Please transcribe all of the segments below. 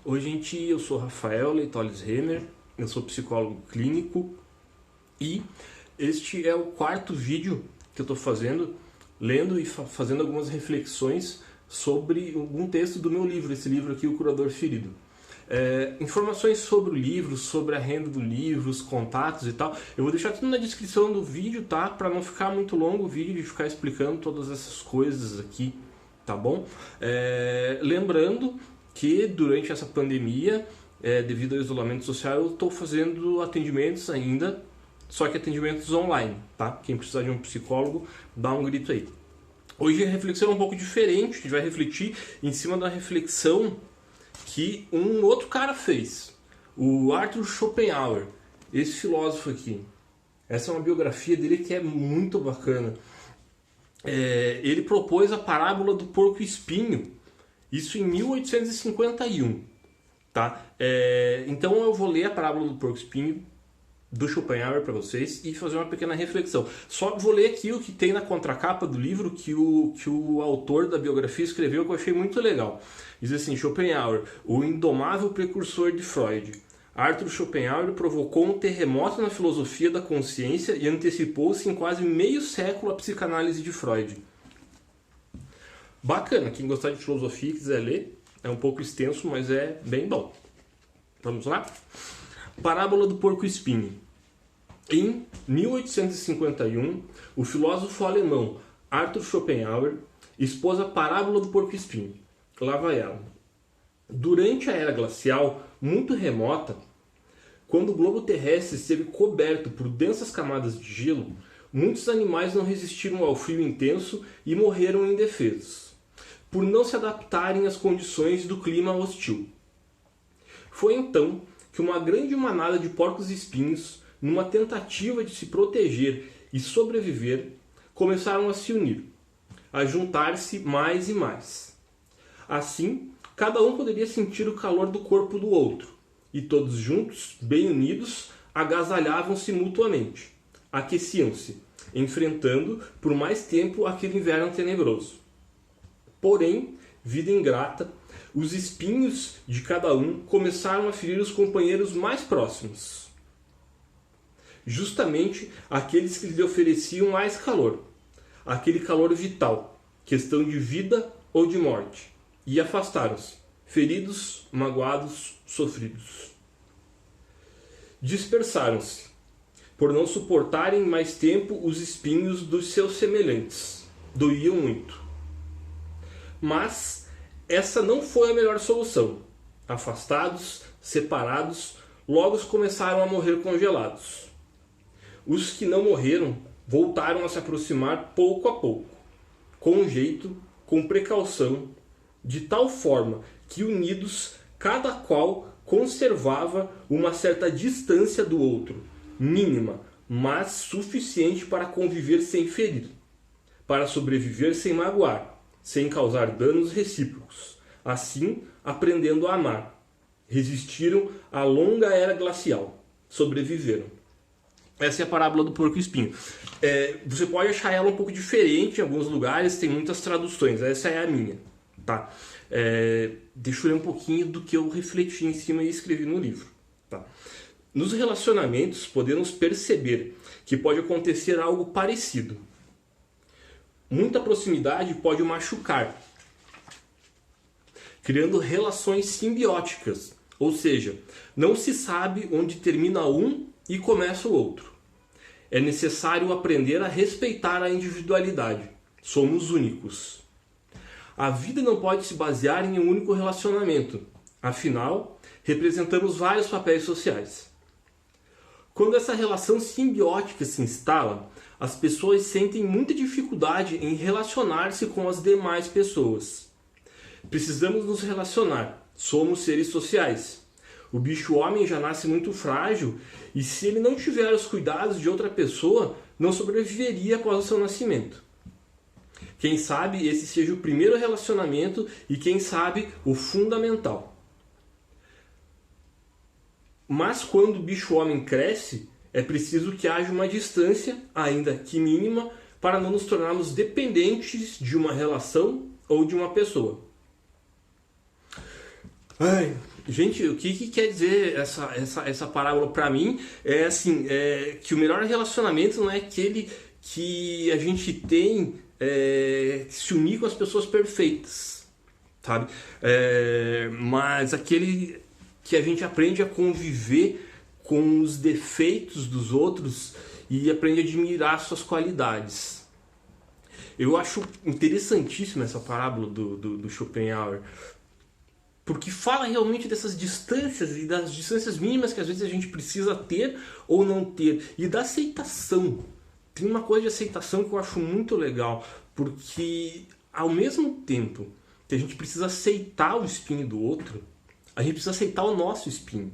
Oi gente, eu sou Rafael Leitoles-Remer, eu sou psicólogo clínico e este é o quarto vídeo que eu estou fazendo, lendo e fazendo algumas reflexões sobre algum texto do meu livro, esse livro aqui, O Curador Ferido. Informações sobre o livro, sobre a renda do livro, os contatos e tal, eu vou deixar tudo na descrição do vídeo, tá? Para não ficar muito longo o vídeo de ficar explicando todas essas coisas aqui, tá bom? Lembrando que durante essa pandemia, devido ao isolamento social, eu estou fazendo atendimentos ainda, só que atendimentos online, tá? Quem precisar de um psicólogo, dá um grito aí. Hoje a reflexão é um pouco diferente, a gente vai refletir em cima da reflexão que um outro cara fez, o Arthur Schopenhauer, esse filósofo aqui. Essa é uma biografia dele que é muito bacana. Ele propôs a parábola do porco-espinho, isso em 1851, tá? Então eu vou ler a parábola do porco-espinho do Schopenhauer para vocês e fazer uma pequena reflexão. Só vou ler aqui o que tem na contracapa do livro que o autor da biografia escreveu, que eu achei muito legal. Diz assim: Schopenhauer, o indomável precursor de Freud. Arthur Schopenhauer provocou um terremoto na filosofia da consciência e antecipou-se em quase meio século a psicanálise de Freud. Bacana, quem gostar de filosofia e quiser ler, é um pouco extenso, mas é bem bom. Vamos lá? Parábola do porco-espinho. Em 1851, o filósofo alemão Arthur Schopenhauer expôs a parábola do porco-espinho. Lá vai ela. Durante a era glacial, muito remota, quando o globo terrestre esteve coberto por densas camadas de gelo, muitos animais não resistiram ao frio intenso e morreram indefesos, por não se adaptarem às condições do clima hostil. Foi então que uma grande manada de porcos-espinhos, numa tentativa de se proteger e sobreviver, começaram a se unir, a juntar-se mais e mais. Assim, cada um poderia sentir o calor do corpo do outro, e todos juntos, bem unidos, agasalhavam-se mutuamente, aqueciam-se, enfrentando por mais tempo aquele inverno tenebroso. Porém, vida ingrata, os espinhos de cada um começaram a ferir os companheiros mais próximos. Justamente aqueles que lhe ofereciam mais calor, aquele calor vital, questão de vida ou de morte, e afastaram-se, feridos, magoados, sofridos. Dispersaram-se, por não suportarem mais tempo os espinhos dos seus semelhantes. Doíam muito. Mas essa não foi a melhor solução. Afastados, separados, logo começaram a morrer congelados. Os que não morreram voltaram a se aproximar pouco a pouco, com jeito, com precaução, de tal forma que unidos, cada qual conservava uma certa distância do outro, mínima, mas suficiente para conviver sem ferir, para sobreviver sem magoar, sem causar danos recíprocos, assim aprendendo a amar. Resistiram à longa era glacial, sobreviveram. Essa é a parábola do porco-espinho. Você pode achar ela um pouco diferente em alguns lugares, tem muitas traduções, essa é a minha. Tá? Deixa eu ler um pouquinho do que eu refleti em cima e escrevi no livro. Tá? Nos relacionamentos podemos perceber que pode acontecer algo parecido. Muita proximidade pode machucar, criando relações simbióticas, ou seja, não se sabe onde termina um e começa o outro. É necessário aprender a respeitar a individualidade. Somos únicos. A vida não pode se basear em um único relacionamento. Afinal, representamos vários papéis sociais. Quando essa relação simbiótica se instala, as pessoas sentem muita dificuldade em relacionar-se com as demais pessoas. Precisamos nos relacionar. Somos seres sociais. O bicho-homem já nasce muito frágil e se ele não tiver os cuidados de outra pessoa, não sobreviveria após o seu nascimento. Quem sabe esse seja o primeiro relacionamento e quem sabe o fundamental. Mas quando o bicho-homem cresce, é preciso que haja uma distância, ainda que mínima, para não nos tornarmos dependentes de uma relação ou de uma pessoa. Gente, o que quer dizer essa parábola para mim? É assim, que o melhor relacionamento não é aquele que a gente tem se unir com as pessoas perfeitas, sabe? Mas aquele que a gente aprende a conviver com os defeitos dos outros e aprende a admirar suas qualidades. Eu acho interessantíssima essa parábola do Schopenhauer, porque fala realmente dessas distâncias e das distâncias mínimas que às vezes a gente precisa ter ou não ter, e da aceitação. Tem uma coisa de aceitação que eu acho muito legal, porque ao mesmo tempo que a gente precisa aceitar o espinho do outro, a gente precisa aceitar o nosso espinho.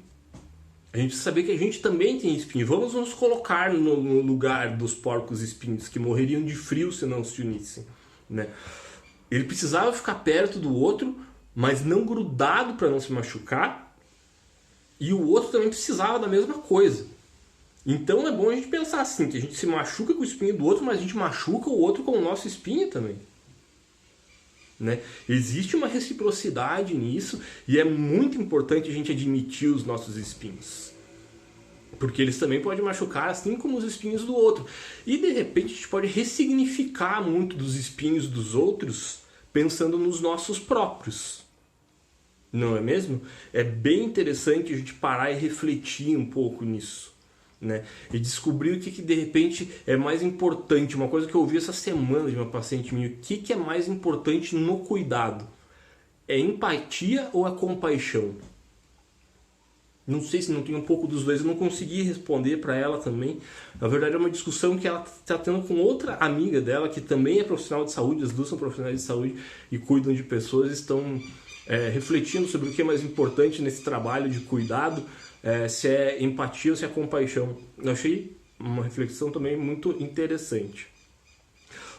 A gente precisa saber que a gente também tem espinho. Vamos nos colocar no lugar dos porcos espinhos que morreriam de frio se não se unissem, né? Ele precisava ficar perto do outro, mas não grudado para não se machucar, e o outro também precisava da mesma coisa. Então é bom a gente pensar assim, que a gente se machuca com o espinho do outro, mas a gente machuca o outro com o nosso espinho também, né? Existe uma reciprocidade nisso, e é muito importante a gente admitir os nossos espinhos, porque eles também podem machucar assim como os espinhos do outro. E de repente a gente pode ressignificar muito dos espinhos dos outros pensando nos nossos próprios. Não é mesmo? É bem interessante a gente parar e refletir um pouco nisso, né? E descobrir o que de repente é mais importante. Uma coisa que eu ouvi essa semana de uma paciente minha: o que é mais importante no cuidado? É empatia ou é compaixão? Não sei se não tem um pouco dos dois, eu não consegui responder para ela também. Na verdade é uma discussão que ela está tendo com outra amiga dela, que também é profissional de saúde. As duas são profissionais de saúde e cuidam de pessoas, estão refletindo sobre o que é mais importante nesse trabalho de cuidado, se é empatia ou se é compaixão. Eu achei uma reflexão também muito interessante.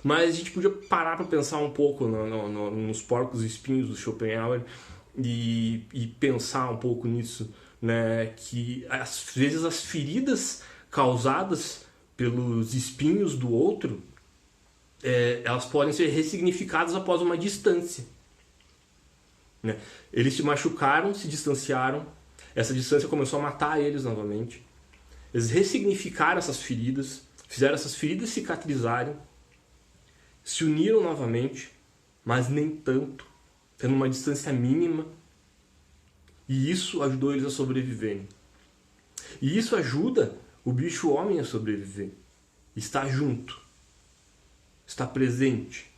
Mas a gente podia parar para pensar um pouco nos porcos espinhos do Schopenhauer e pensar um pouco nisso, né? Que às vezes as feridas causadas pelos espinhos do outro, elas podem ser ressignificadas após uma distância, né? Eles se machucaram, se distanciaram, essa distância começou a matar eles novamente. Eles ressignificaram essas feridas, fizeram essas feridas cicatrizarem, se uniram novamente, mas nem tanto, tendo uma distância mínima, e isso ajudou eles a sobreviverem. E isso ajuda o bicho-homem a sobreviver, estar junto, estar presente,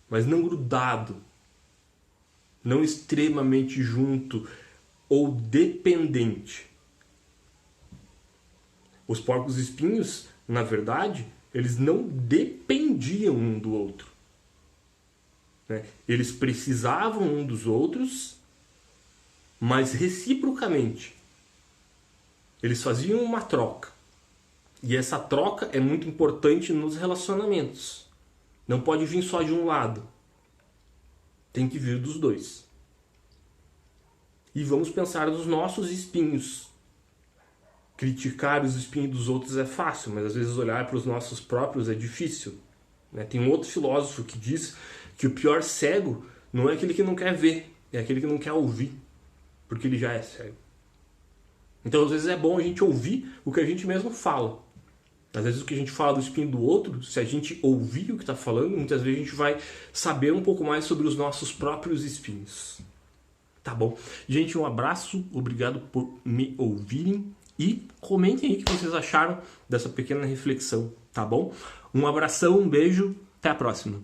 mas não grudado, não extremamente junto ou dependente. Os porcos espinhos, na verdade, eles não dependiam um do outro, né? Eles precisavam um dos outros, mas reciprocamente. Eles faziam uma troca. E essa troca é muito importante nos relacionamentos. Não pode vir só de um lado. Tem que vir dos dois. E vamos pensar nos nossos espinhos. Criticar os espinhos dos outros é fácil, mas às vezes olhar para os nossos próprios é difícil, né? Tem um outro filósofo que diz que o pior cego não é aquele que não quer ver, é aquele que não quer ouvir, porque ele já é cego. Então às vezes é bom a gente ouvir o que a gente mesmo fala. Às vezes o que a gente fala do espinho do outro, se a gente ouvir o que está falando, muitas vezes a gente vai saber um pouco mais sobre os nossos próprios espinhos. Tá bom? Gente, um abraço, obrigado por me ouvirem e comentem aí o que vocês acharam dessa pequena reflexão, tá bom? Um abração, um beijo, até a próxima.